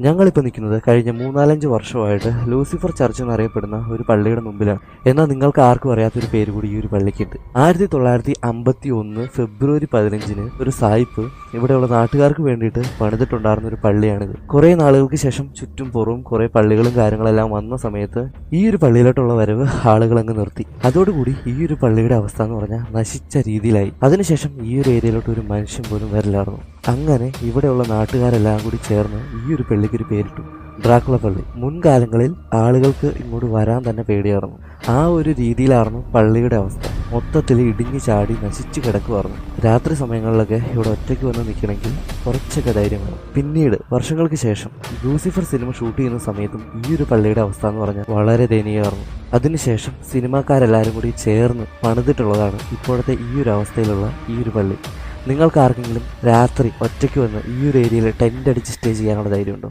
ഞങ്ങളിപ്പോൾ നിൽക്കുന്നത് കഴിഞ്ഞ 3-4 വർഷമായിട്ട് ലൂസിഫർ ചർച്ച് എന്നറിയപ്പെടുന്ന ഒരു പള്ളിയുടെ മുമ്പിലാണ്. എന്നാൽ നിങ്ങൾക്ക് ആർക്കും അറിയാത്തൊരു പേര് കൂടി ഈ ഒരു പള്ളിക്കുണ്ട്. 1951 ഫെബ്രുവരി 15 ഒരു സായിപ്പ് ഇവിടെയുള്ള നാട്ടുകാർക്ക് വേണ്ടിയിട്ട് പണിതിട്ടുണ്ടായിരുന്ന ഒരു പള്ളിയാണിത്. കുറേ നാളുകൾക്ക് ശേഷം ചുറ്റും പുറവും കുറേ പള്ളികളും കാര്യങ്ങളെല്ലാം വന്ന സമയത്ത് ഈ ഒരു പള്ളിയിലോട്ടുള്ള വരവ് ആളുകൾ അങ്ങ് നിർത്തി. അതോടുകൂടി ഈ ഒരു പള്ളിയുടെ അവസ്ഥ എന്ന് പറഞ്ഞാൽ നശിച്ച രീതിയിലായി. അതിനുശേഷം ഈ ഒരു ഏരിയയിലോട്ട് ഒരു മനുഷ്യൻ പോലും വരില്ലായിരുന്നു. അങ്ങനെ ഇവിടെയുള്ള നാട്ടുകാരെല്ലാം കൂടി ചേർന്ന് ഈ ഒരു പള്ളിക്കൊരു പേരിട്ടു, ഡ്രാക്കുള പള്ളി. മുൻകാലങ്ങളിൽ ആളുകൾക്ക് ഇങ്ങോട്ട് വരാൻ തന്നെ പേടിയായിരുന്നു. ആ ഒരു രീതിയിലായിരുന്നു പള്ളിയുടെ അവസ്ഥ. മൊത്തത്തിൽ ഇടിഞ്ഞു ചാടി നശിച്ചു കിടക്കുമായിരുന്നു. രാത്രി സമയങ്ങളിലൊക്കെ ഇവിടെ ഒറ്റയ്ക്ക് വന്ന് നിൽക്കണമെങ്കിൽ കുറച്ചൊക്കെ ധൈര്യം വേണം. പിന്നീട് വർഷങ്ങൾക്ക് ശേഷം ലൂസിഫർ സിനിമ ഷൂട്ട് ചെയ്യുന്ന സമയത്തും ഈ ഒരു പള്ളിയുടെ അവസ്ഥ എന്ന് പറഞ്ഞാൽ വളരെ ദയനീയമായിരുന്നു. അതിനുശേഷം സിനിമാക്കാരെല്ലാവരും കൂടി ചേർന്ന് പണിതിട്ടുള്ളതാണ് ഇപ്പോഴത്തെ ഈ ഒരു അവസ്ഥയിലുള്ള ഈ ഒരു പള്ളി. നിങ്ങൾക്ക് ആർക്കെങ്കിലും രാത്രി ഒറ്റയ്ക്ക് വന്ന് ഈ ഒരു ഏരിയയിൽ ടെൻ്റ് അടിച്ച് സ്റ്റേ ചെയ്യാനുള്ള ധൈര്യമുണ്ടോ?